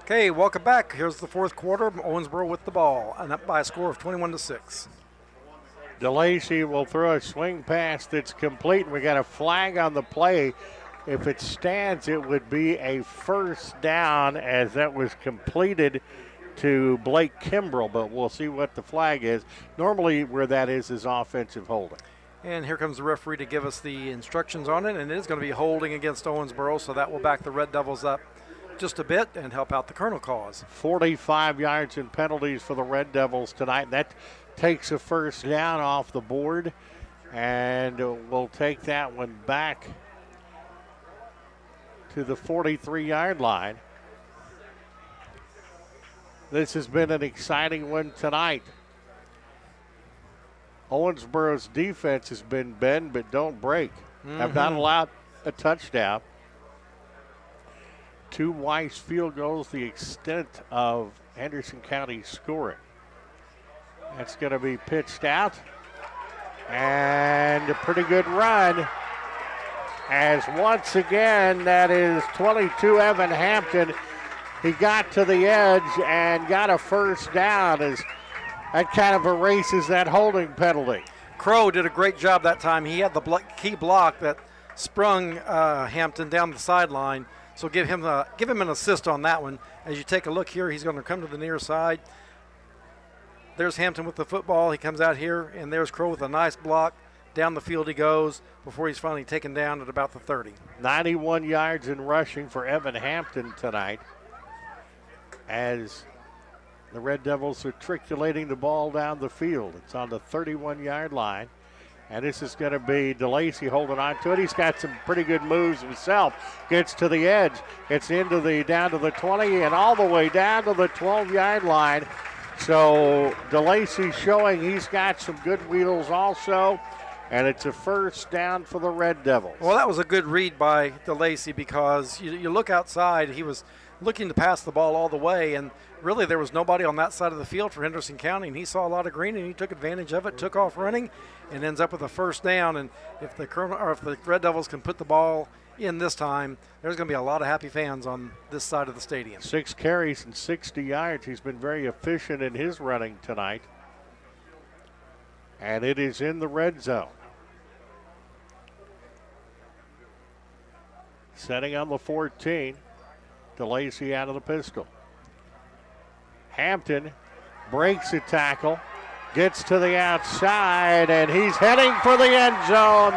Okay, welcome back. Here's the fourth quarter. Owensboro with the ball, and up by a score of 21-6. DeLacy will throw a swing pass that's complete. We got a flag on the play. If it stands, it would be a first down as that was completed to Blake Kimbrell, but we'll see what the flag is. Normally where that is offensive holding. And here comes the referee to give us the instructions on it, and it is going to be holding against Owensboro, so that will back the Red Devils up just a bit and help out the Colonel cause. 45 yards in penalties for the Red Devils tonight. That takes a first down off the board, and we'll take that one back to the 43-yard line. This has been an exciting one tonight. Owensboro's defense has been bend but don't break. Have not allowed a touchdown. 2 Weiss field goals, the extent of Henderson County's scoring. That's going to be pitched out. And a pretty good run. As once again, that is 22 Evan Hampton. He got to the edge and got a first down as that kind of erases that holding penalty. Crow did a great job that time. He had the key block that sprung Hampton down the sideline. So give him an assist on that one. As you take a look here, he's going to come to the near side. There's Hampton with the football. He comes out here, and there's Crow with a nice block. Down the field he goes before he's finally taken down at about the 30. 91 yards in rushing for Evan Hampton tonight as the Red Devils are triculating the ball down the field. It's on the 31-yard line. And this is going to be DeLacy holding on to it. He's got some pretty good moves himself. Gets to the edge. Gets down to the 20 and all the way down to the 12-yard line. So DeLacy showing he's got some good wheels also. And it's a first down for the Red Devils. Well, that was a good read by DeLacy because you look outside. He was looking to pass the ball all the way, and really there was nobody on that side of the field for Henderson County, and he saw a lot of green, and he took advantage of it, took off running, and ends up with a first down. And if the Red Devils can put the ball in this time, there's going to be a lot of happy fans on this side of the stadium. 6 carries and 60 yards. He's been very efficient in his running tonight. And it is in the red zone. Setting on the 14. DeLacy out of the pistol. Hampton breaks a tackle, gets to the outside, and he's heading for the end zone.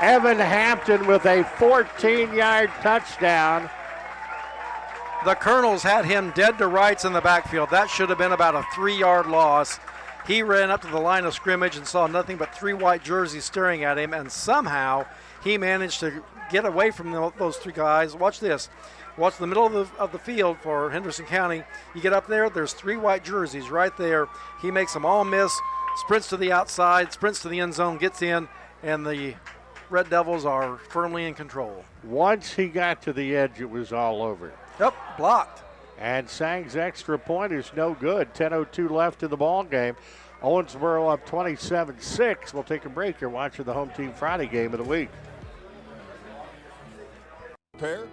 Evan Hampton with a 14-yard touchdown. The Colonels had him dead to rights in the backfield. That should have been about a 3-yard loss. He ran up to the line of scrimmage and saw nothing but 3 white jerseys staring at him, and somehow he managed to get away from those 3 guys. Watch this. Watch the middle of the field for Henderson County. You get up there, there's 3 white jerseys right there. He makes them all miss, sprints to the outside, sprints to the end zone, gets in, and the Red Devils are firmly in control. Once he got to the edge, it was all over. Yep, blocked. And Sang's extra point is no good. 10:02 left in the ball game. Owensboro up 27-6. We'll take a break. You're watching the Home Team Friday game of the week.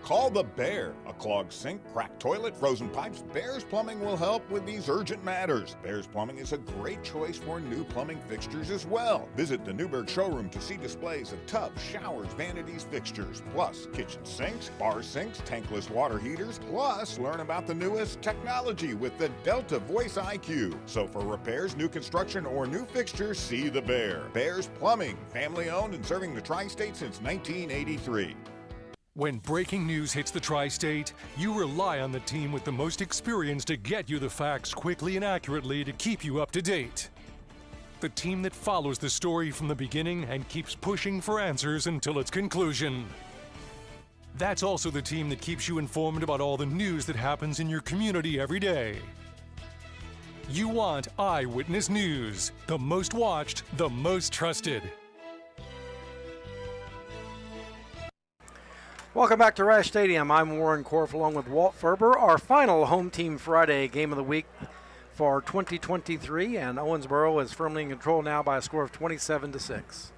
Call the Bear. A clogged sink, cracked toilet, frozen pipes, Bear's Plumbing will help with these urgent matters. Bear's Plumbing is a great choice for new plumbing fixtures as well. Visit the Newburgh showroom to see displays of tubs, showers, vanities, fixtures, plus kitchen sinks, bar sinks, tankless water heaters, plus learn about the newest technology with the Delta Voice IQ. So for repairs, new construction, or new fixtures, see the Bear. Bear's Plumbing, family owned and serving the tri-state since 1983. When breaking news hits the tri-state, you rely on the team with the most experience to get you the facts quickly and accurately to keep you up to date. The team that follows the story from the beginning and keeps pushing for answers until its conclusion. That's also the team that keeps you informed about all the news that happens in your community every day. You want Eyewitness News, the most watched, the most trusted. Welcome back to Rash Stadium. I'm Warren Korf along with Walt Ferber. Our final Home Team Friday game of the week for 2023, and Owensboro is firmly in control now by a score of 27-6.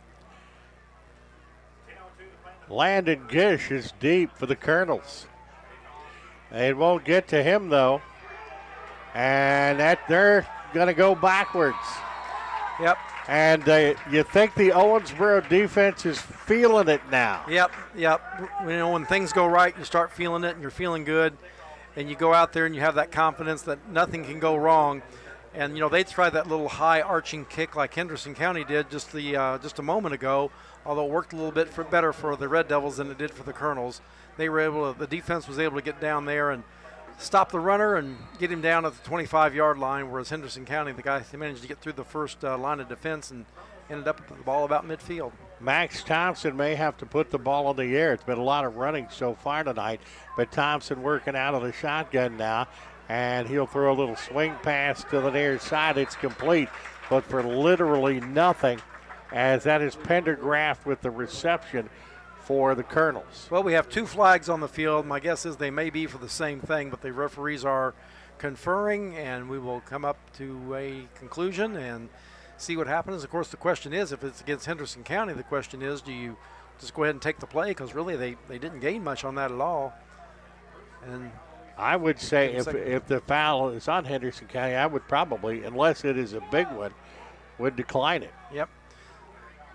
Landon Gish is deep for the Colonels. It won't get to him, though. And they're going to go backwards. Yep. And you think the Owensboro defense is feeling it now. Yep. When things go right, you start feeling it and you're feeling good. And you go out there and you have that confidence that nothing can go wrong. And, they tried that little high arching kick like Henderson County did just a moment ago, although it worked a little bit better for the Red Devils than it did for the Colonels. The defense was able to get down there and stop the runner and get him down at the 25-yard line, whereas Henderson County, they managed to get through the first line of defense and ended up with the ball about midfield. Max Thompson may have to put the ball in the air. It's been a lot of running so far tonight, but Thompson working out of the shotgun now, and he'll throw a little swing pass to the near side. It's complete, but for literally nothing, as that is Pendergraft with the reception for the Colonels. Well, we have 2 flags on the field. My guess is they may be for the same thing, but the referees are conferring, and we will come up to a conclusion and see what happens. Of course, the question is, if it's against Henderson County, the question is, do you just go ahead and take the play? Because really they didn't gain much on that at all. And I would say if the foul is on Henderson County, I would probably, unless it is a big one, would decline it. Yep.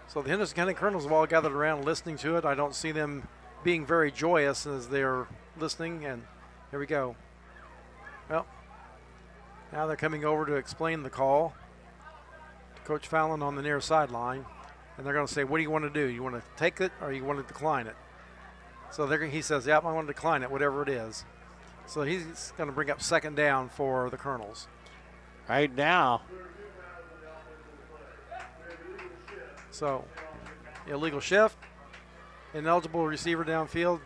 So the Henderson County Colonels have all gathered around listening to it. I don't see them being very joyous as they're listening, and here we go. Well, now they're coming over to explain the call to Coach Fallon on the near sideline, and they're going to say, what do you want to do? You want to take it or you want to decline it? So he says, yep, I want to decline it, whatever it is. So he's going to bring up second down for the Colonels. Right now. So, illegal shift, ineligible receiver downfield.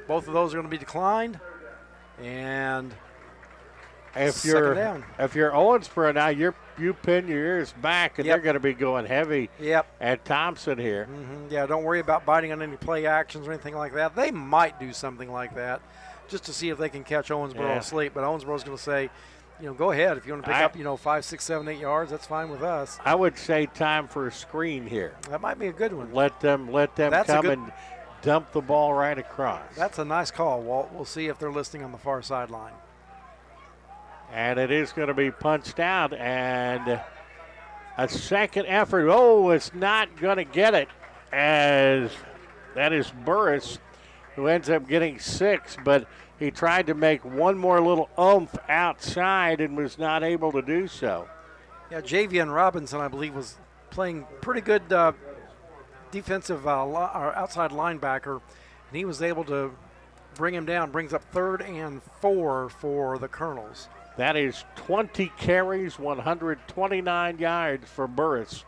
Both of those are going to be declined. And if you're Owensboro now, you pin your ears back, and Yep. they're going to be going heavy at Thompson here. Mm-hmm. Yeah, don't worry about biting on any play actions or anything like that. They might do something like that just to see if they can catch Owensboro asleep. But Owensboro's going to say, go ahead. If you want to pick up, 5, 6, 7, 8 yards, that's fine with us. I would say time for a screen here. That might be a good one. Let them come and dump the ball right across. That's a nice call, Walt. We'll see if they're listening on the far sideline. And it is going to be punched out, and a second effort. Oh, it's not going to get it, as that is Burris, who ends up getting 6, but he tried to make one more little oomph outside and was not able to do so. Yeah, Javian Robinson, I believe, was playing pretty good defensive or outside linebacker, and he was able to bring him down. Brings up 3rd and 4 for the Colonels. That is 20 carries, 129 yards for Burris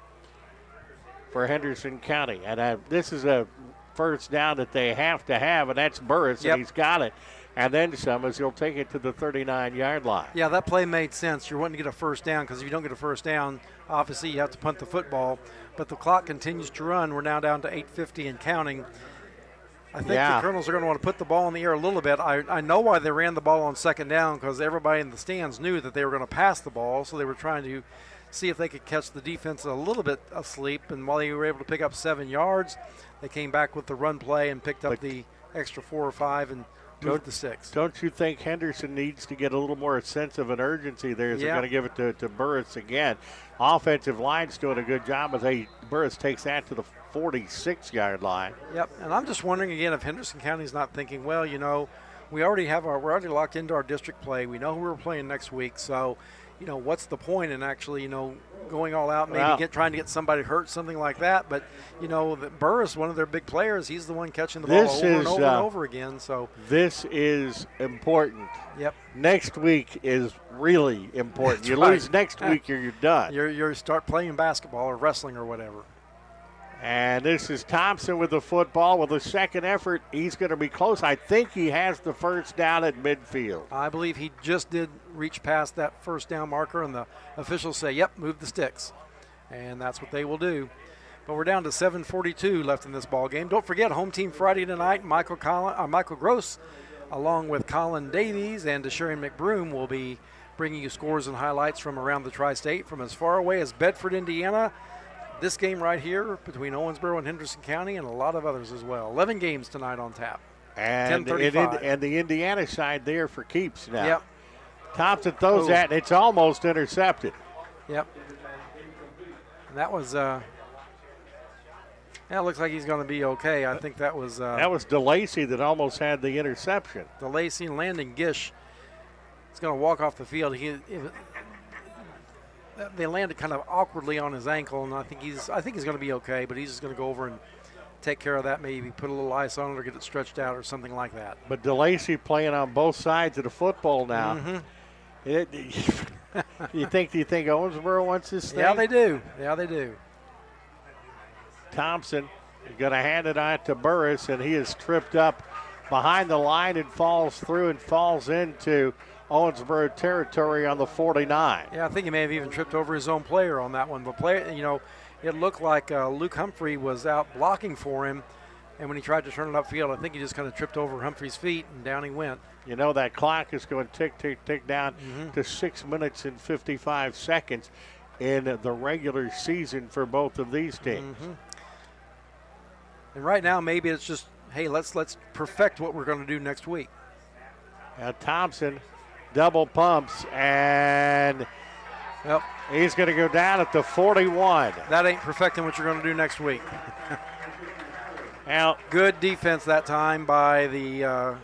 for Henderson County. And this is a first down that they have to have, and that's Burris, and he's got it. And then some, as he'll take it to the 39-yard line. Yeah, that play made sense. You're wanting to get a first down, because if you don't get a first down, obviously you have to punt the football. But the clock continues to run. We're now down to 8:50 and counting. I think the Colonels are going to want to put the ball in the air a little bit. I know why they ran the ball on second down, because everybody in the stands knew that they were going to pass the ball, so they were trying to see if they could catch the defense a little bit asleep. And while they were able to pick up 7 yards, they came back with the run play and picked up the extra 4 or 5 and moved the 6. Don't you think Henderson needs to get a little more sense of an urgency there as they're going to give it to Burris again? Offensive line's doing a good job as Burris takes that to the 46-yard line. Yep, and I'm just wondering again if Henderson County's not thinking, well, we're already locked into our district play. We know who we're playing next week, so what's the point in actually going all out, maybe trying to get somebody hurt, something like that. But Burris, one of their big players, he's the one catching the ball over and over again. So this is important. Yep. Next week is really important. That's you right. lose next week, you're done. You start playing basketball or wrestling or whatever. And this is Thompson with the football with a second effort. He's going to be close. I think he has the first down at midfield. I believe he just did reach past that first down marker, and the officials say, yep, move the sticks. And that's what they will do. But we're down to 7:42 left in this ball game. Don't forget, home team Friday tonight. Michael Gross, along with Colin Davies and Deshaun McBroom, will be bringing you scores and highlights from around the tri-state, from as far away as Bedford, Indiana. This game right here between Owensboro and Henderson County, and a lot of others as well. 11 games tonight on tap. And 10:35. and the Indiana side there for keeps now. Yep. Thompson throws that, and it's almost intercepted. Yep. And that was, it looks like he's going to be okay. I think that was DeLacy that almost had the interception. DeLacy and Landon Gish is going to walk off the field. They landed kind of awkwardly on his ankle, and I think he's going to be okay, but he's just going to go over and take care of that, maybe put a little ice on it or get it stretched out or something like that. But DeLacy playing on both sides of the football now. Mm-hmm. Do you think Owensboro wants this thing? Yeah, they do. Yeah, they do. Thompson is going to hand it on to Burris, and he is tripped up behind the line and falls through and falls into Owensboro territory on the 49. Yeah, I think he may have even tripped over his own player on that one. But it looked like Luke Humphrey was out blocking for him, and when he tried to turn it upfield, I think he just kind of tripped over Humphrey's feet, and down he went. You know that clock is going tick, tick, tick down to 6 minutes and 55 seconds in the regular season for both of these teams. Mm-hmm. And right now, maybe it's just, hey, let's perfect what we're going to do next week. Thompson double pumps, and he's going to go down at the 41. That ain't perfecting what you're going to do next week. Now, good defense that time by the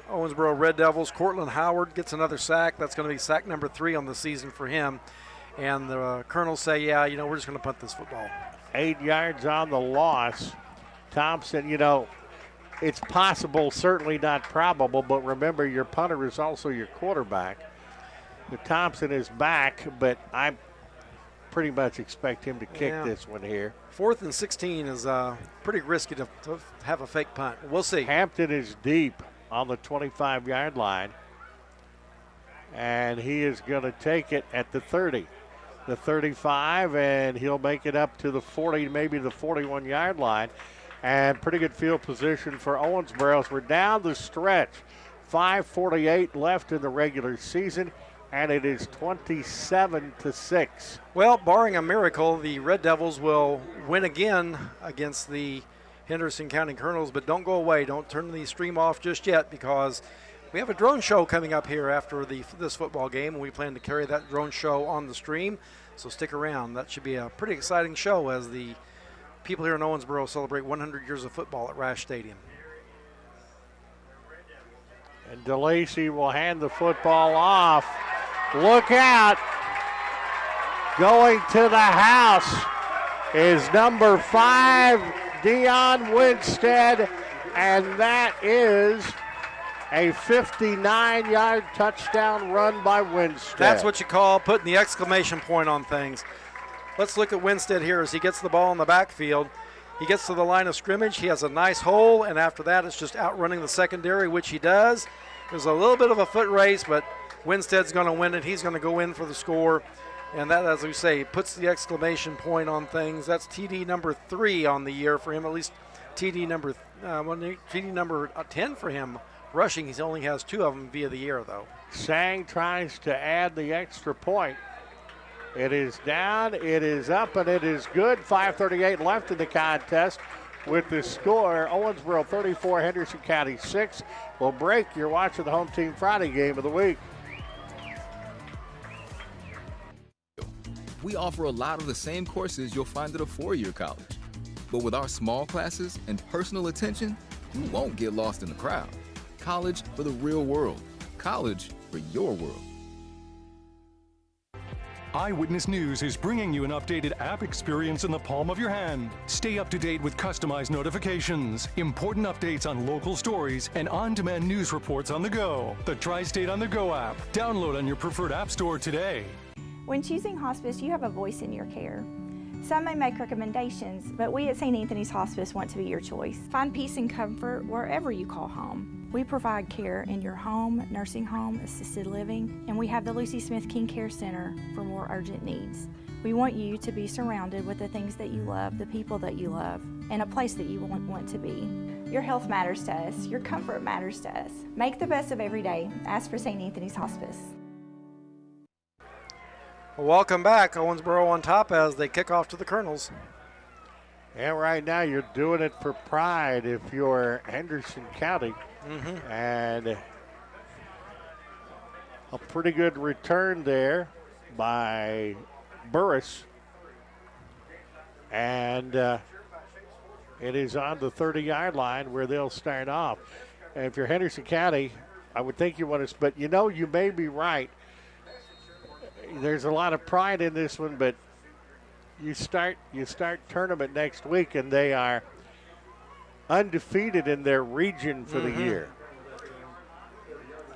Owensboro Red Devils. Cortland Howard gets another sack. That's going to be sack number 3 on the season for him. And the Colonels say, we're just going to punt this football. 8 yards on the loss. Thompson, it's possible, certainly not probable, but remember your punter is also your quarterback. The Thompson is back, but I pretty much expect him to kick this one here. 4th and 16 is pretty risky to have a fake punt. We'll see. Hampton is deep on the 25-yard line, and he is going to take it at the 30, the 35, and he'll make it up to the 40, maybe the 41-yard line. And pretty good field position for Owensboro as we're down the stretch. 5:48 left in the regular season, and it is 27-6. Well, barring a miracle, the Red Devils will win again against the Henderson County Colonels, but don't go away. Don't turn the stream off just yet, because we have a drone show coming up here after this football game, and we plan to carry that drone show on the stream, so stick around. That should be a pretty exciting show as the people here in Owensboro celebrate 100 years of football at Rash Stadium. And DeLacy will hand the football off. Look out. Going to the house is number 5, Dion Winstead, and that is a 59-yard touchdown run by Winstead. That's what you call putting the exclamation point on things. Let's look at Winstead here as he gets the ball in the backfield. He gets to the line of scrimmage. He has a nice hole, and after that it's just outrunning the secondary, which he does. There's a little bit of a foot race, but Winstead's going to win it. He's going to go in for the score. And that, as we say, puts the exclamation point on things. That's TD number 3 on the year for him, at least TD number 10 for him. Rushing, he only has 2 of them via the air, though. Sang tries to add the extra point. It is down, it is up, and it is good. 5:38 left in the contest with the score. Owensboro 34, Henderson County 6. We'll break. You're watching the Home Team Friday game of the week. We offer a lot of the same courses you'll find at a 4-year college. But with our small classes and personal attention, you won't get lost in the crowd. College for the real world. College for your world. Eyewitness News is bringing you an updated app experience in the palm of your hand. Stay up to date with customized notifications, important updates on local stories, and on-demand news reports on the go. The Tri-State on the Go app. Download on your preferred app store today. When choosing hospice, you have a voice in your care. Some may make recommendations, but we at St. Anthony's Hospice want to be your choice. Find peace and comfort wherever you call home. We provide care in your home, nursing home, assisted living, and we have the Lucy Smith King Care Center for more urgent needs. We want you to be surrounded with the things that you love, the people that you love, and a place that you want to be. Your health matters to us. Your comfort matters to us. Make the best of every day. Ask for St. Anthony's Hospice. Welcome back. Owensboro on top as they kick off to the Colonels. And right now you're doing it for pride if you're Henderson County. And a pretty good return there by Burris. And it is on the 30-yard line where they'll start off. And if you're Henderson County, I would think you want to, but you may be right. There's a lot of pride in this one, but you start tournament next week, and they are undefeated in their region for the year.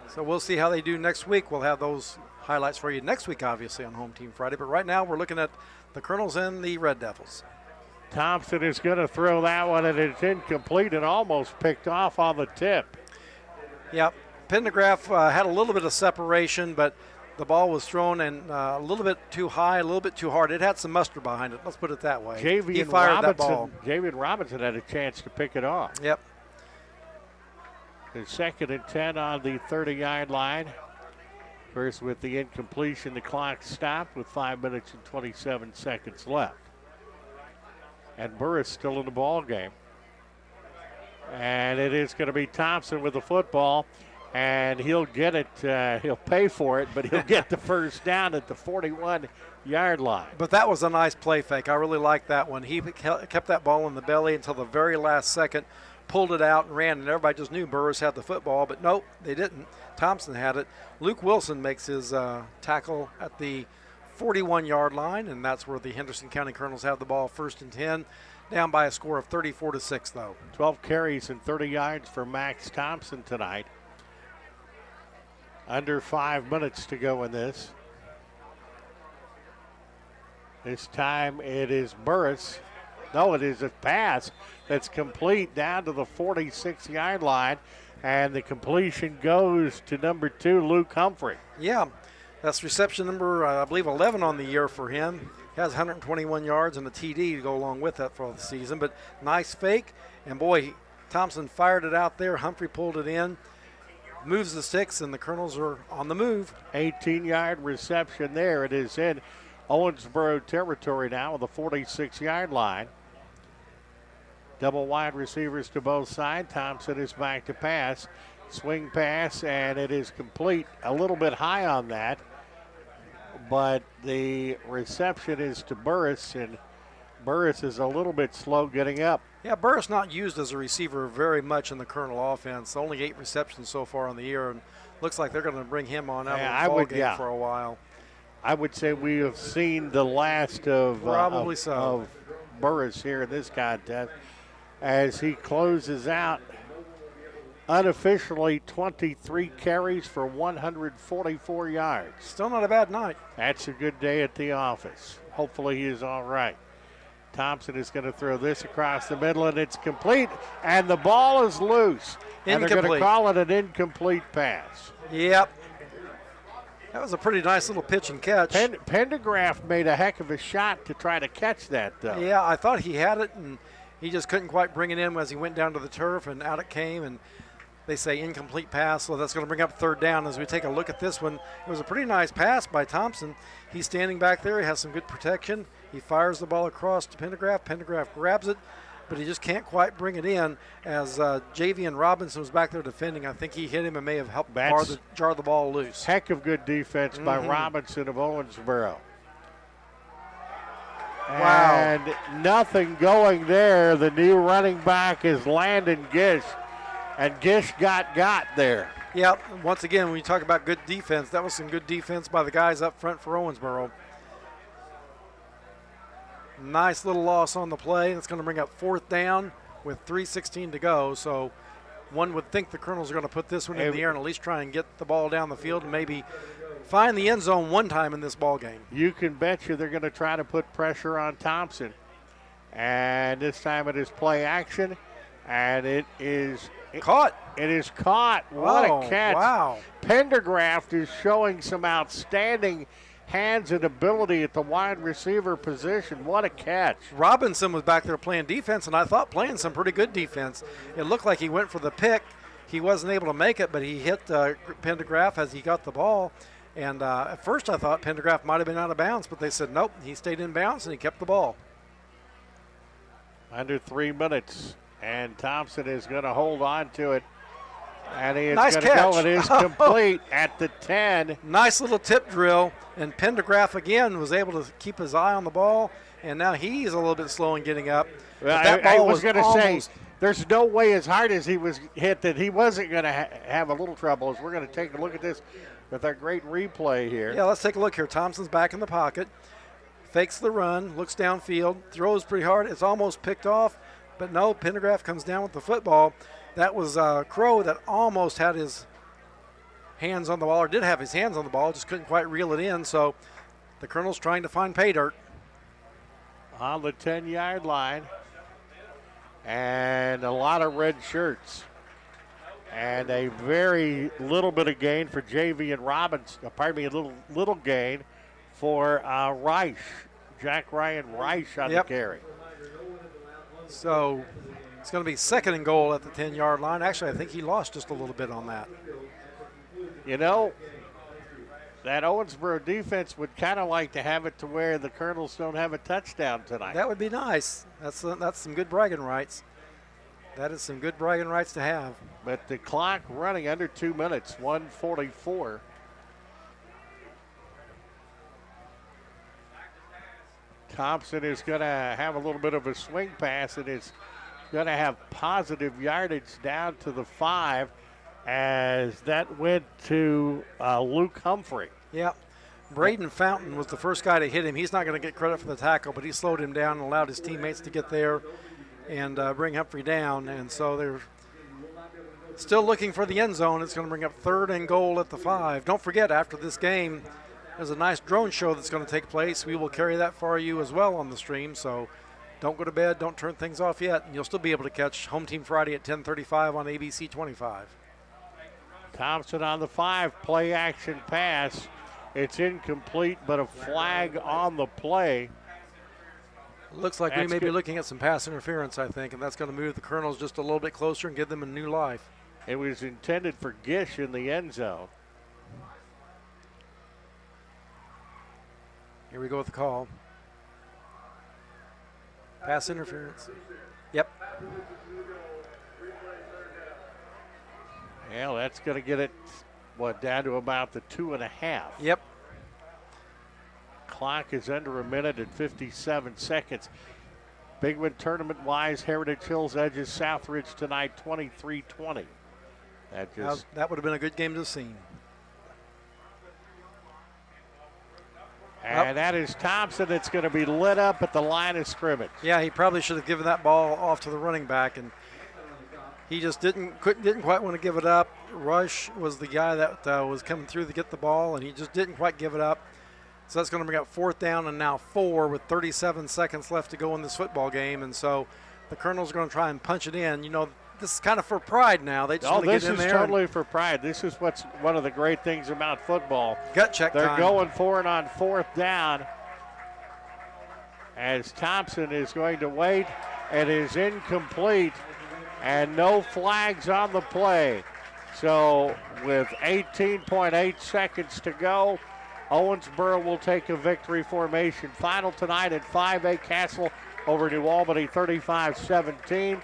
So we'll see how they do next week. We'll have those highlights for you next week, obviously, on Home Team Friday. But right now we're looking at the Colonels and the Red Devils. Thompson is going to throw that one, and it's incomplete and almost picked off on the tip. Yep. Pendergraph had a little bit of separation, but the ball was thrown and a little bit too high, a little bit too hard. It had some muster behind it. Let's put it that way. He fired that ball. Javian Robinson had a chance to pick it off. Yep. The 2nd and 10 on the 30-yard line. First with the incompletion, the clock stopped with 5 minutes and 27 seconds left. And Burris still in the ball game. And it is going to be Thompson with the football. And he'll get it, he'll pay for it, but he'll get the first down at the 41-yard line. But that was a nice play fake. I really liked that one. He kept that ball in the belly until the very last second, pulled it out and ran, and everybody just knew Burris had the football, but nope, they didn't. Thompson had it. Luke Wilson makes his tackle at the 41-yard line, and that's where the Henderson County Colonels have the ball, 1st and 10, down by a score of 34-6, though. 12 carries and 30 yards for Max Thompson tonight. Under 5 minutes to go in this. This time it is Burris. No, it is a pass that's complete down to the 46-yard line. And the completion goes to number 2, Luke Humphrey. Yeah, that's reception number, I believe, 11 on the year for him. He has 121 yards and a TD to go along with that for the season. But nice fake. And, boy, Thompson fired it out there. Humphrey pulled it in. Moves the sticks, and the Colonels are on the move. 18-yard reception there. It is in Owensboro territory now with a 46-yard line. Double wide receivers to both sides. Thompson is back to pass. Swing pass, and it is complete. A little bit high on that, but the reception is to Burris, and Burris is a little bit slow getting up. Yeah, Burris not used as a receiver very much in the Colonel offense. Only 8 receptions so far on the year, and looks like they're going to bring him on out of the ball game for a while. I would say we have seen the last of Burris here in this contest as he closes out unofficially 23 carries for 144 yards. Still not a bad night. That's a good day at the office. Hopefully he is all right. Thompson is going to throw this across the middle, and it's complete, and the ball is loose. And they're going to call it an incomplete pass. Yep. That was a pretty nice little pitch and catch. Pendergraph made a heck of a shot to try to catch that, though. Yeah, I thought he had it, and he just couldn't quite bring it in as he went down to the turf, and out it came, and they say incomplete pass, so that's going to bring up 3rd down. As we take a look at this one, it was a pretty nice pass by Thompson. He's standing back there. He has some good protection. He fires the ball across to Pendergraph. Pendergraph grabs it, but he just can't quite bring it in as Javian Robinson was back there defending. I think he hit him and may have helped jar the ball loose. Heck of good defense by Robinson of Owensboro. Wow. And nothing going there. The new running back is Landon Gish, and Gish got there. Yep. Once again, when you talk about good defense, that was some good defense by the guys up front for Owensboro. Nice little loss on the play. That's going to bring up 4th down with 3:16 to go. So one would think the Colonels are going to put this one in the air and at least try and get the ball down the field and maybe find the end zone one time in this ball game. You can bet you they're going to try to put pressure on Thompson. And this time it is play action, and it is caught. It is caught. What a catch. Wow. Pendergraft is showing some outstanding hands and ability at the wide receiver position. What a catch. Robinson was back there playing defense, and I thought playing some pretty good defense. It looked like he went for the pick. He wasn't able to make it, but he hit Pendergraft as he got the ball. And at first I thought Pendergraft might have been out of bounds, but they said nope, he stayed in bounds and he kept the ball. Under 3 minutes, and Thompson is going to hold on to it And he is Nice going to catch. go. It is complete at the 10. Nice little tip drill, and Pendergraph again was able to keep his eye on the ball, and now he's a little bit slow in getting up. Well, But that ball I was going to say, almost- there's no way as hard as he was hit that he wasn't going to have a little trouble. As we're going to take a look at this with our great replay here. Yeah, let's take a look here. Thompson's back in the pocket, fakes the run, looks downfield, throws pretty hard. It's almost picked off, but no, Pendergraph comes down with the football. That was Crow that almost had his hands on the ball, or did have his hands on the ball, just couldn't quite reel it in. So the Colonel's trying to find pay dirt. On the 10-yard line. And a lot of red shirts. And a very little bit of gain for JV and Robbins. Pardon me, a little gain for Reich. Jack Ryan Reich on the carry. So it's going to be 2nd and goal at the 10-yard line. Actually, I think he lost just a little bit on that. You know, that Owensboro defense would kind of like to have it to where the Colonels don't have a touchdown tonight. That would be nice. That's some good bragging rights. That is some good bragging rights to have. But the clock running under 2 minutes, 1:44. Thompson is going to have a little bit of a swing pass and is going to have positive yardage down to the 5 as that went to Luke Humphrey. Yeah. Braden Fountain was the first guy to hit him. He's not going to get credit for the tackle, but he slowed him down and allowed his teammates to get there and bring Humphrey down. And so they're still looking for the end zone. It's going to bring up 3rd and goal at the 5. Don't forget, after this game, there's a nice drone show that's going to take place. We will carry that for you as well on the stream. So don't go to bed. Don't turn things off yet. And you'll still be able to catch Home Team Friday at 10:35 on ABC 25. Thompson on the 5, play action pass. It's incomplete, but a flag on the play. Looks like we may be looking at some pass interference, I think, and that's going to move the Colonels just a little bit closer and give them a new life. It was intended for Gish in the end zone. Here we go with the call. Pass interference. Yep. Well, that's going to get it, down to about the 2.5. Yep. Clock is under a minute and 57 seconds. Big Win tournament-wise, Heritage Hills edges Southridge tonight 23-20. That would have been a good game to see. And that is Thompson that's going to be lit up at the line of scrimmage. Yeah, he probably should have given that ball off to the running back, and he just didn't quite want to give it up. Rush was the guy that was coming through to get the ball, and he just didn't quite give it up. So that's going to bring up 4th down and now 4 with 37 seconds left to go in this football game. And so the Colonels are going to try and punch it in. You know, this is kind of for pride now. They just want to get in there. This is totally for pride. This is what's one of the great things about football. Gut check They're time. going for it on 4th down as Thompson is going to wait. It is incomplete and no flags on the play. So with 18.8 seconds to go, Owensboro will take a victory formation. Final tonight at 5A Castle over New Albany 35-17.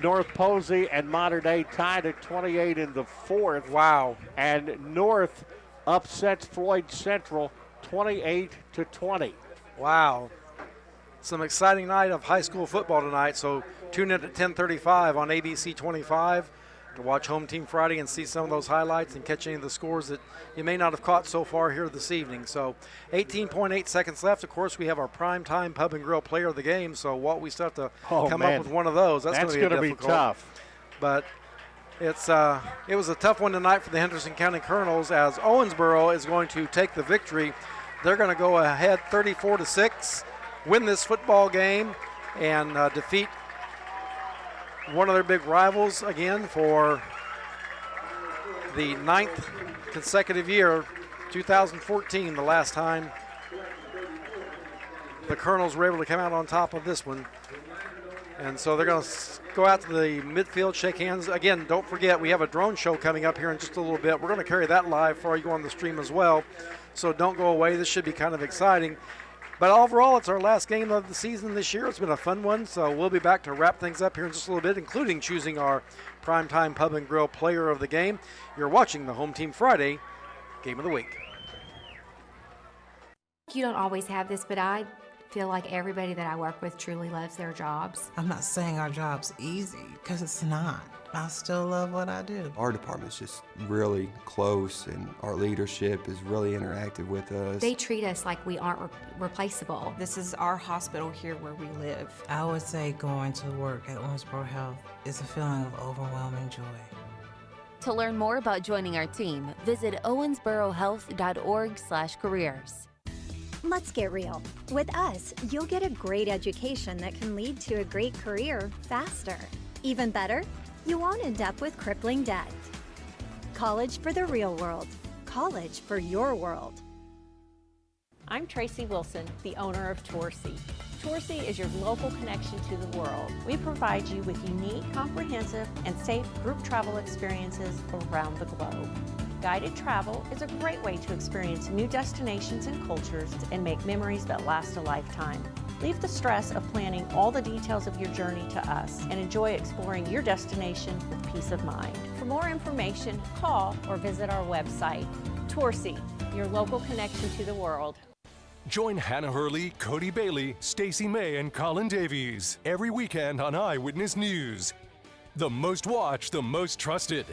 North Posey and Modern Day tied at 28 in the 4th. Wow. And North upsets Floyd Central 28-20. Wow. Some exciting night of high school football tonight. So tune in at 10:35 on ABC 25 to watch Home Team Friday and see some of those highlights and catch any of the scores that you may not have caught so far here this evening. So 18.8 seconds left. Of course, we have our primetime pub and grill player of the game. So Walt, we still have to come up with one of those. That's going to be tough. But it was a tough one tonight for the Henderson County Colonels as Owensboro is going to take the victory. They're going to go ahead 34-6, win this football game, and defeat one of their big rivals again for the 9th consecutive year, 2014, the last time the Colonels were able to come out on top of this one. And so they're going to go out to the midfield, shake hands. Again, don't forget, we have a drone show coming up here in just a little bit. We're going to carry that live for you on the stream as well. So don't go away. This should be kind of exciting. But overall, it's our last game of the season this year. It's been a fun one, so we'll be back to wrap things up here in just a little bit, including choosing our Primetime Pub and Grill player of the game. You're watching the Home Team Friday Game of the Week. You don't always have this, but I feel like everybody that I work with truly loves their jobs. I'm not saying our job's easy, because it's not. I still love what I do. Our department's just really close, and our leadership is really interactive with us. They treat us like we aren't replaceable. This is our hospital here where we live. I would say going to work at Owensboro Health is a feeling of overwhelming joy. To learn more about joining our team, visit owensborohealth.org/careers. Let's get real. With us, you'll get a great education that can lead to a great career faster. Even better, you won't end up with crippling debt. College for the real world. College for your world. I'm Tracy Wilson, the owner of Torcy. Torcy is your local connection to the world. We provide you with unique, comprehensive, and safe group travel experiences around the globe. Guided travel is a great way to experience new destinations and cultures and make memories that last a lifetime. Leave the stress of planning all the details of your journey to us and enjoy exploring your destination with peace of mind. For more information, call or visit our website. Torcy, your local connection to the world. Join Hannah Hurley, Cody Bailey, Stacey May, and Colin Davies every weekend on Eyewitness News. The most watched, the most trusted.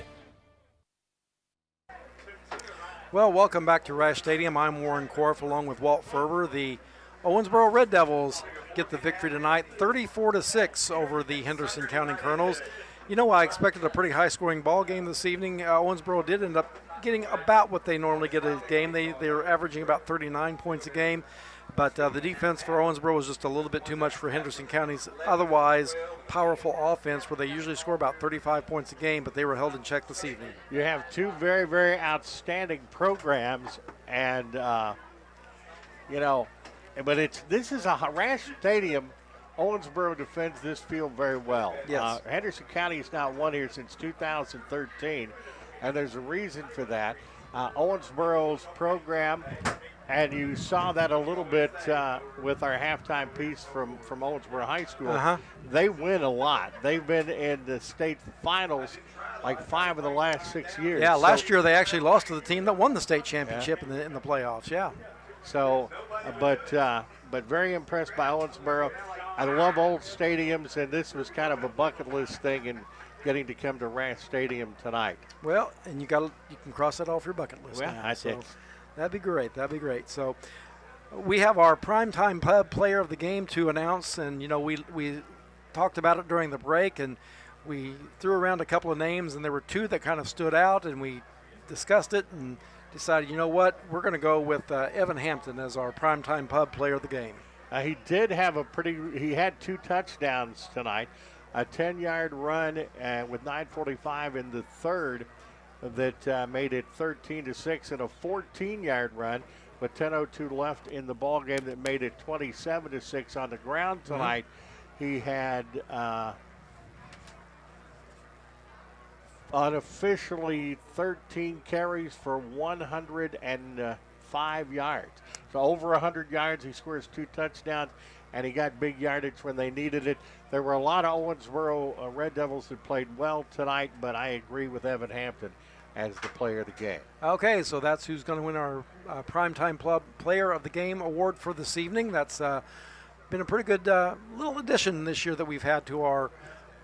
Well, welcome back to Rash Stadium. I'm Warren Korf along with Walt Ferber. The Owensboro Red Devils get the victory tonight, 34-6 over the Henderson County Colonels. You know, I expected a pretty high-scoring ball game this evening. Owensboro did end up getting about what they normally get a game. They were averaging about 39 points a game, but the defense for Owensboro was just a little bit too much for Henderson County's otherwise powerful offense, where they usually score about 35 points a game, but they were held in check this evening. You have two very, very outstanding programs, and but this is a Rash Stadium. Owensboro defends this field very well. Yes. Henderson County has not won here since 2013, and there's a reason for that. Owensboro's program, and you saw that a little bit with our halftime piece from Owensboro High School. They win a lot. They've been in the state finals like 5 of the last 6 years. Yeah, last year they actually lost to the team that won the state championship in the playoffs. Yeah. So, but very impressed by Owensboro. I love old stadiums, and this was kind of a bucket list thing, and getting to come to Rash Stadium tonight. Well, and you can cross that off your bucket list. Well, now, I so did. That'd be great. That'd be great. So we have our primetime pub player of the game to announce, and we talked about it during the break, and we threw around a couple of names, and there were two that kind of stood out, and we discussed it and decided, you know what, we're going to go with Evan Hampton as our primetime pub player of the game. He did have he had 2 touchdowns tonight, a 10-yard run with 9:45 in the third that made it 13-6, and a 14-yard run with 10:02 left in the ball game that made it 27-6 on the ground tonight. He had unofficially 13 carries for 105 yards. So over 100 yards, he scores 2 touchdowns, and he got big yardage when they needed it. There were a lot of Owensboro Red Devils that played well tonight, but I agree with Evan Hampton as the player of the game. Okay, so that's who's going to win our Primetime Club Player of the Game award for this evening. That's been a pretty good little addition this year that we've had to our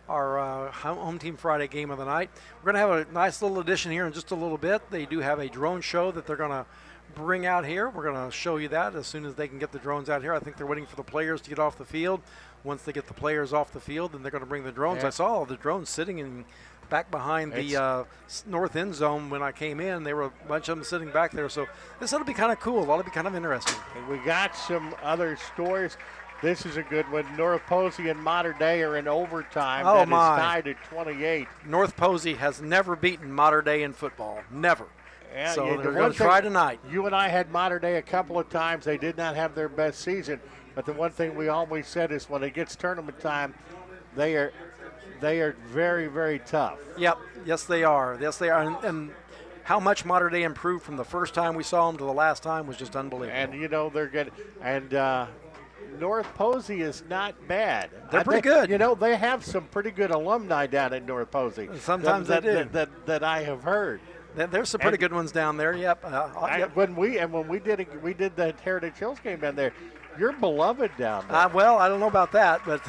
Home Team Friday game of the night. We're going to have a nice little addition here in just a little bit. They do have a drone show that they're going to bring out here. We're going to show you that as soon as they can get the drones out here. I think they're waiting for the players to get off the field. Once they get the players off the field, then they're going to bring the drones. Yeah. I saw all the drones sitting back behind the north end zone when I came in. There were a bunch of them sitting back there. So this ought to be kind of cool. Ought to be kind of interesting. And we got some other stories. This is a good one. North Posey and Mater Dei are in overtime. Oh, that my. is tied at 28. North Posey has never beaten Mater Dei in football. Never. Yeah, so yeah, they're going to try tonight. You and I had Mater Dei a couple of times. They did not have their best season. But the one thing we always said is when it gets tournament time, they are very, very tough. Yep. Yes, they are. Yes, they are. And how much Mater Dei improved from the first time we saw them to the last time was just unbelievable. And, they're good. And North Posey is not bad. They're pretty good. They have some pretty good alumni down in North Posey. Sometimes they do. That I have heard. There's some pretty good ones down there. Yep. When we did the Heritage Hills game down there, you're beloved down there. Well, I don't know about that, but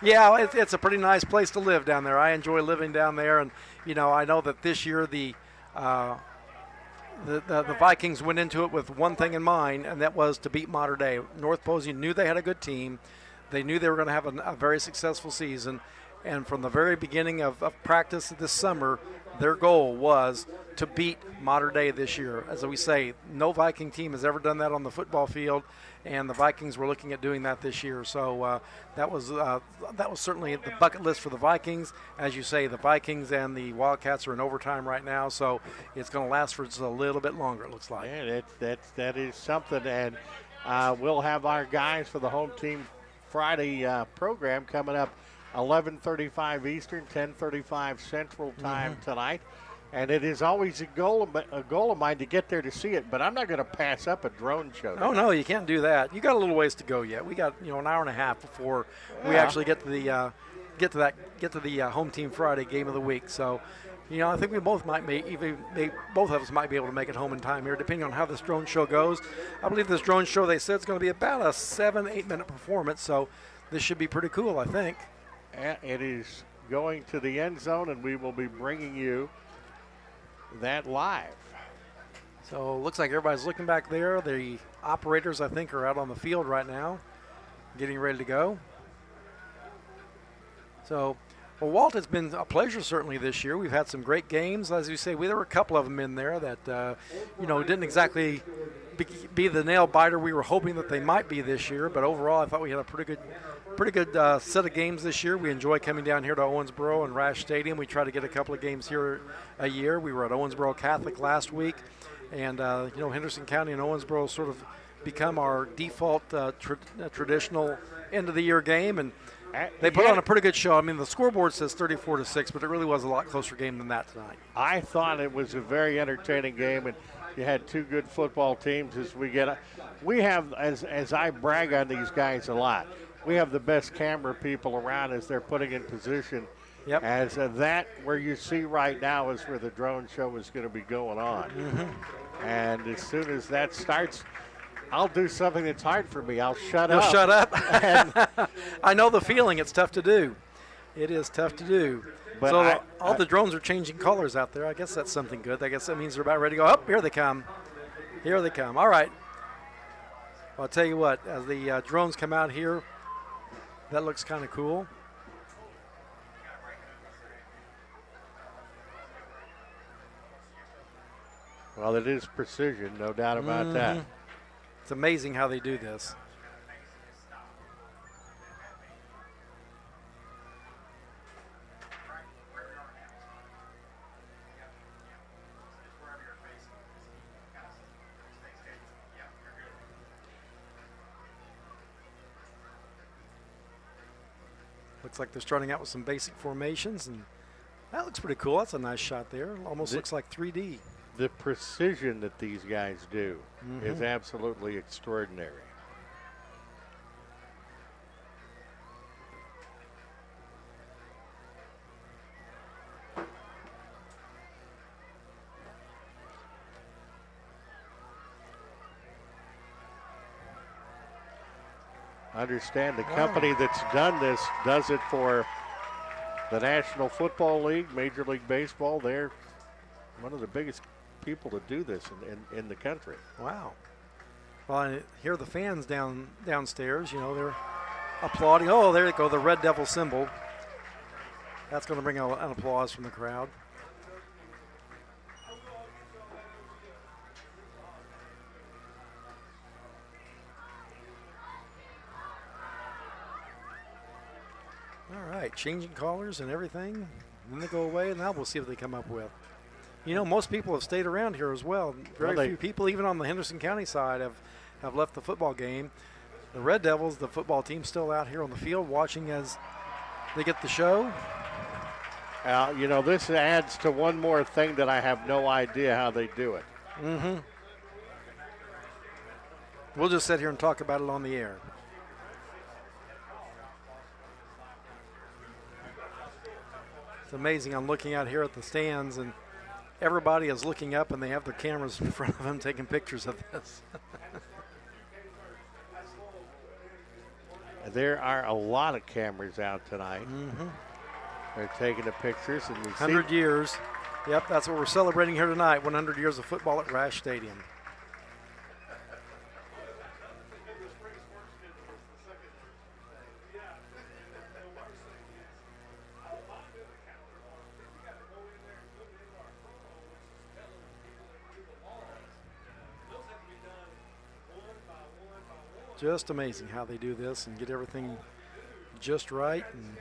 yeah, it's a pretty nice place to live down there. I enjoy living down there, and I know that this year the Vikings went into it with one thing in mind, and that was to beat Mater Dei. North Posey knew they had a good team. They knew they were going to have a very successful season, and from the very beginning of practice this summer, their goal was to beat Mater Dei this year. As we say, no Viking team has ever done that on the football field, and the Vikings were looking at doing that this year. So that was certainly the bucket list for the Vikings. As you say, the Vikings and the Wildcats are in overtime right now, so it's going to last for just a little bit longer, it looks like. Yeah, that is something, and we'll have our guys for the home team Friday program coming up 11:35 Eastern, 10:35 Central Time tonight. And it is always a goal of mine to get there to see it, but I'm not going to pass up a drone show tonight. Oh no, you can't do that. You got a little ways to go yet. We got an hour and a half before we actually get to the home team Friday game of the week. So, I think we both both of us might be able to make it home in time here, depending on how this drone show goes. I believe this drone show, they said, is going to be about a 7-8 minute performance. So this should be pretty cool, I think. It is going to the end zone, and we will be bringing you that live. So it looks like everybody's looking back there. The operators, I think, are out on the field right now, getting ready to go. So, Walt, it's been a pleasure certainly this year. We've had some great games. As you say, there were a couple of them in there that, didn't exactly be the nail biter we were hoping that they might be this year. But overall, I thought we had a pretty good set of games this year. We enjoy coming down here to Owensboro and Rash Stadium. We try to get a couple of games here a year. We were at Owensboro Catholic last week, and Henderson County and Owensboro sort of become our default traditional end of the year game, and they put on a pretty good show. I mean, the scoreboard says 34-6, but it really was a lot closer game than that tonight. I thought it was a very entertaining game, and you had two good football teams. We have, as I brag on these guys a lot, we have the best camera people around as they're putting in position. Yep. As that where you see right now is where the drone show is going to be going on. And as soon as that starts, I'll do something that's hard for me. I'll shut up. You'll shut up. I know the feeling. It's tough to do. It is tough to do. But so all the drones are changing colors out there. I guess that's something good. I guess that means they're about ready to go. Oh, here they come. Here they come. All right. I'll tell you what, as the drones come out here, that looks kind of cool. Well, it is precision, no doubt about that. It's amazing how they do this. Looks like they're starting out with some basic formations, and that looks pretty cool. That's a nice shot there. Almost looks like 3D. The precision that these guys do is absolutely extraordinary. Understand the company that's done this does it for the National Football League, Major League Baseball. They're one of the biggest people to do this in the country. Wow. Well, I hear the fans downstairs, they're applauding. Oh, there you go, the Red Devil symbol. That's going to bring an applause from the crowd. All right, changing colors and everything. Then they go away, and now we'll see what they come up with. Most people have stayed around here as well. Very few people, even on the Henderson County side, have left the football game. The Red Devils, the football team, still out here on the field watching as they get the show. You know, this adds to one more thing that I have no idea how they do it. Mm-hmm. We'll just sit here and talk about it on the air. It's amazing. I'm looking out here at the stands, and everybody is looking up, and they have their cameras in front of them taking pictures of this. There are a lot of cameras out tonight. Mm-hmm. They're taking the pictures, and we 100 see years. Yep, that's what we're celebrating here tonight, 100 years of football at Rash Stadium. Just amazing how they do this and get everything just right and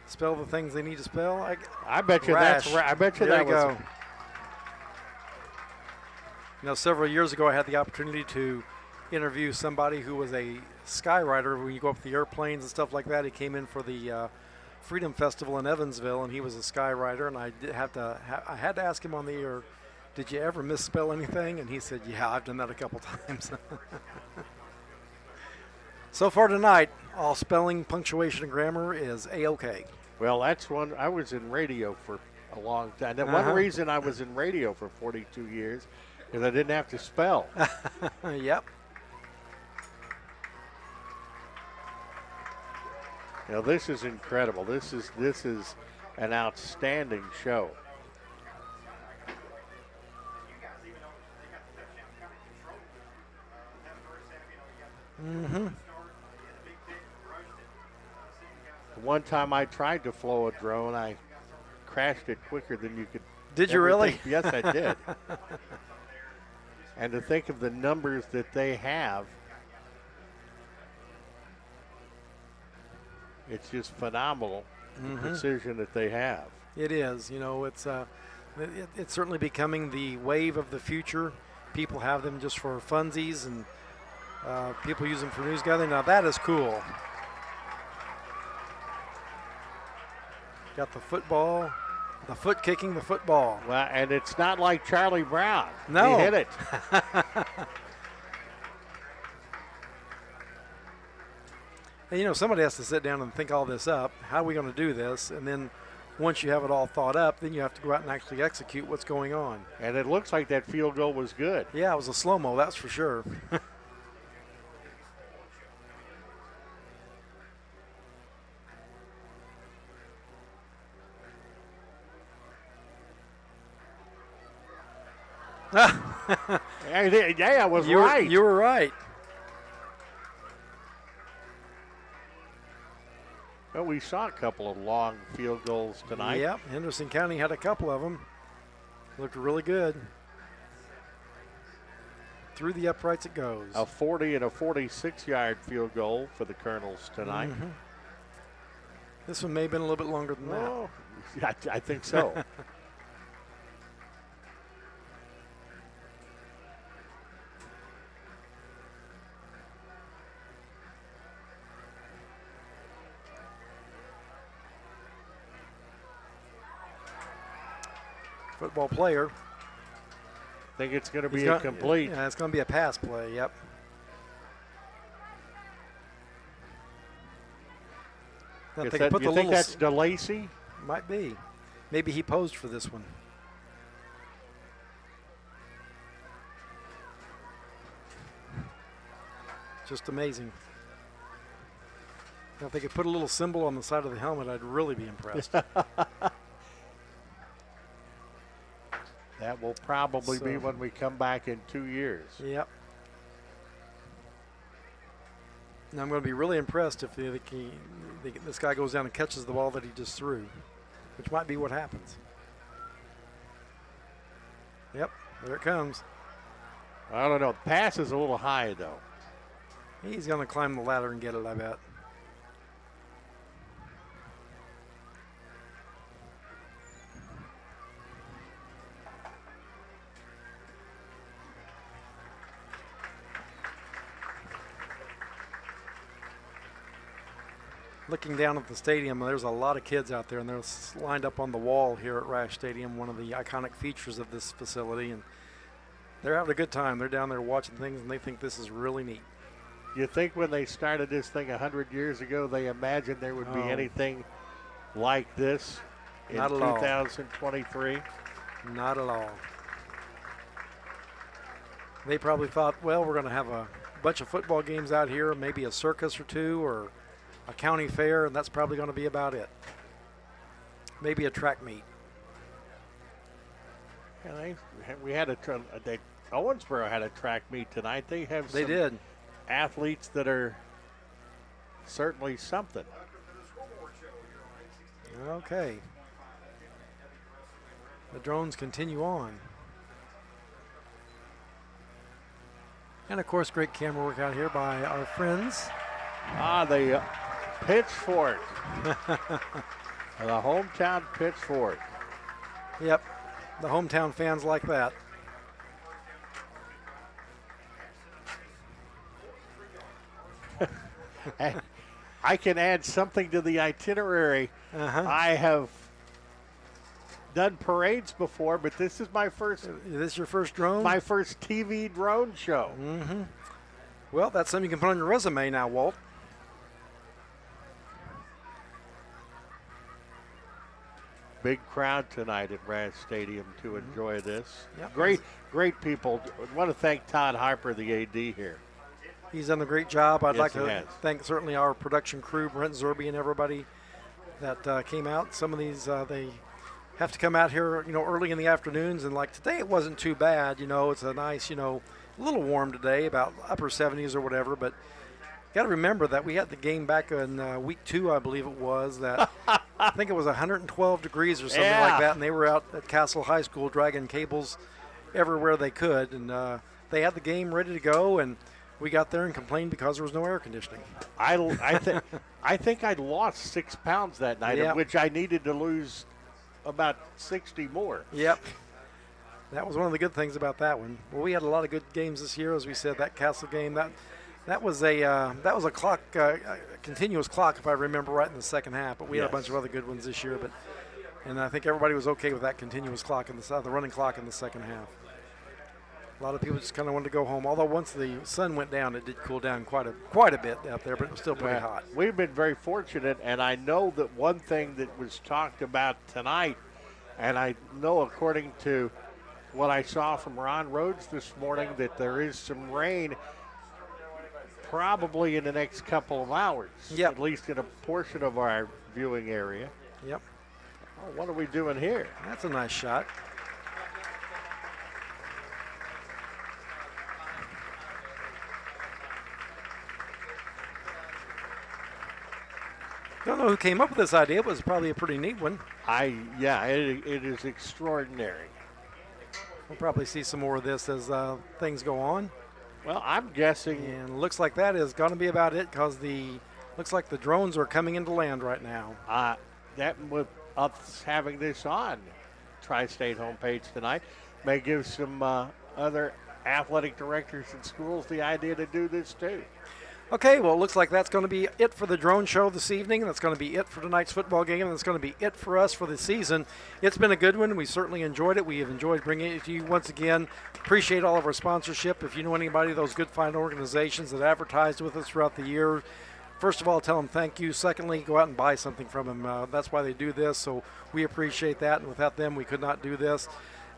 spell the things they need to spell. I bet you Rash. that's right. I bet you there that you was. go. You know, several years ago, I had the opportunity to interview somebody who was a skywriter. When you go up the airplanes and stuff like that, he came in for the Freedom Festival in Evansville, and he was a skywriter. And I had to ask him on the air, did you ever misspell anything? And he said, yeah, I've done that a couple times. So far tonight, all spelling, punctuation, and grammar is A-OK. Well, that's one. I was in radio for a long time. Now, one reason I was in radio for 42 years is I didn't have to spell. Yep. You know, this is incredible. This is an outstanding show. Mm-hmm. One time I tried to flow a drone, I crashed it quicker than you could. Did you really? Think. Yes, I did. And to think of the numbers that they have, it's just phenomenal, the precision that they have. It is. You know, it's certainly becoming the wave of the future. People have them just for funsies, and people use them for news gathering. Now that is cool. Got the football, the foot kicking the football. Well, and it's not like Charlie Brown. No. He hit it. And, you know, somebody has to sit down and think all this up. How are we going to do this? And then once you have it all thought up, then you have to go out and actually execute what's going on. And it looks like that field goal was good. Yeah, it was a slow-mo, that's for sure. Yeah, I was right. You were right. Well, we saw a couple of long field goals tonight. Yep, Henderson County had a couple of them. Looked really good. Through the uprights it goes. A 40 and a 46-yard field goal for the Colonels tonight. Mm-hmm. This one may have been a little bit longer than that. I think so. Football player. Think it's going to be incomplete. Yeah, it's going to be a pass play, yep. You think that's DeLacy? Might be. Maybe he posed for this one. Just amazing. Now, if they could put a little symbol on the side of the helmet, I'd really be impressed. That will probably be when we come back in 2 years. Yep. And I'm going to be really impressed if this guy goes down and catches the ball that he just threw, which might be what happens. Yep, there it comes. I don't know. The pass is a little high, though. He's going to climb the ladder and get it, I bet. Looking down at the stadium, there's a lot of kids out there, and they're lined up on the wall here at Rash Stadium, one of the iconic features of this facility, and they're having a good time. They're down there watching things, and they think this is really neat. You think when they started this thing 100 years ago, they imagined there would be anything like this in 2023? Not at all. They probably thought, well, we're going to have a bunch of football games out here, maybe a circus or two, or a county fair, and that's probably going to be about it. Maybe a track meet. Yeah, we had Owensboro had a track meet tonight. They have They did. Athletes that are certainly something. Okay. The drones continue on. And of course, great camera work out here by our friends. The pitchfork. The hometown pitchfork. Yep, the hometown fans like that. I can add something to the itinerary. I have done parades before, but this is my first. Is this your first drone? My first TV drone show. Mm-hmm. Well, that's something you can put on your resume now, Walt. Big crowd tonight at Rash Stadium to enjoy this. Yep. Great people. I want to thank Todd Harper, the AD here. He's done a great job. I'd like he to has. thank certainly our production crew, Brent Zerby and everybody that came out. Some of these, they have to come out here, early in the afternoons. And like today, it wasn't too bad. It's a nice, a little warm today, about upper 70s or whatever. But got to remember that we had the game back in week 2, I believe it was, that I think it was 112 degrees or something like that. And they were out at Castle High School dragging cables everywhere they could. And they had the game ready to go. And we got there and complained because there was no air conditioning. I think I lost 6 pounds that night, of which I needed to lose about 60 more. Yep. That was one of the good things about that one. Well, we had a lot of good games this year, as we said. That Castle game, that was a clock, continuous clock, if I remember right, in the second half. But we had a bunch of other good ones this year. And I think everybody was okay with that continuous clock the running clock in the second half. A lot of people just kind of wanted to go home. Although once the sun went down, it did cool down quite a bit out there, but it was still pretty hot. We've been very fortunate, and I know that one thing that was talked about tonight, and I know according to what I saw from Ron Rhodes this morning, that there is some rain probably in the next couple of hours. Yep. At least in a portion of our viewing area. Yep. Oh, what are we doing here? That's a nice shot. Don't know who came up with this idea. It was probably a pretty neat one. It is extraordinary. We'll probably see some more of this as things go on. Well, I'm guessing. And looks like that is going to be about it, because looks like the drones are coming into land right now. That with us having this on Tri-State homepage tonight may give some other athletic directors and schools the idea to do this too. Okay, well, it looks like that's going to be it for the drone show this evening. That's going to be it for tonight's football game. And that's going to be it for us for the season. It's been a good one. We certainly enjoyed it. We have enjoyed bringing it to you once again. Appreciate all of our sponsorship. If you know anybody, those good, fine organizations that advertised with us throughout the year, first of all, tell them thank you. Secondly, go out and buy something from them. That's why they do this. So we appreciate that. And without them, we could not do this.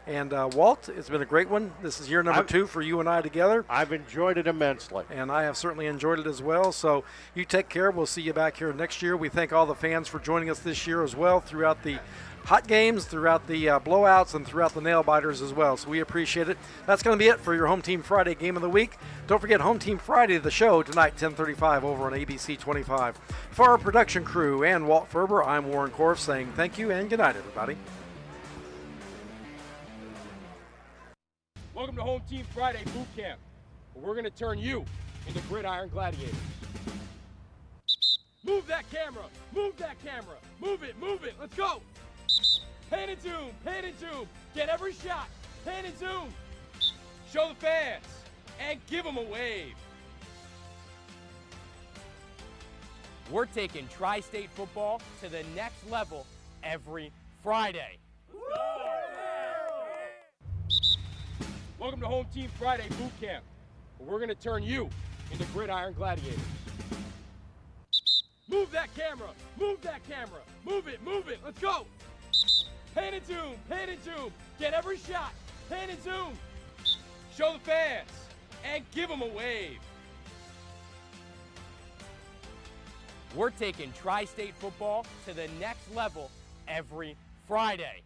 And Walt, it's been a great one. This is year number 2 for you and I together. I've enjoyed it immensely. And I have certainly enjoyed it as well. So you take care. We'll see you back here next year. We thank all the fans for joining us this year as well throughout the hot games, throughout the blowouts, and throughout the nail biters as well. So we appreciate it. That's going to be it for your Home Team Friday game of the week. Don't forget Home Team Friday, the show tonight, 10:35 over on ABC 25. For our production crew and Walt Ferber, I'm Warren Korf saying thank you and good night, everybody. Welcome to Home Team Friday Boot Camp, where we're going to turn you into gridiron gladiators. Move that camera! Move that camera! Move it! Move it! Let's go! Pan and zoom! Pan and zoom! Get every shot! Pan and zoom! Show the fans! And give them a wave! We're taking Tri-State football to the next level every Friday. Welcome to Home Team Friday Boot Camp, where we're going to turn you into gridiron gladiators. Move that camera! Move that camera! Move it! Move it! Let's go! Pan and zoom! Pan and zoom! Get every shot! Pan and zoom! Show the fans! And give them a wave! We're taking Tri-State football to the next level every Friday.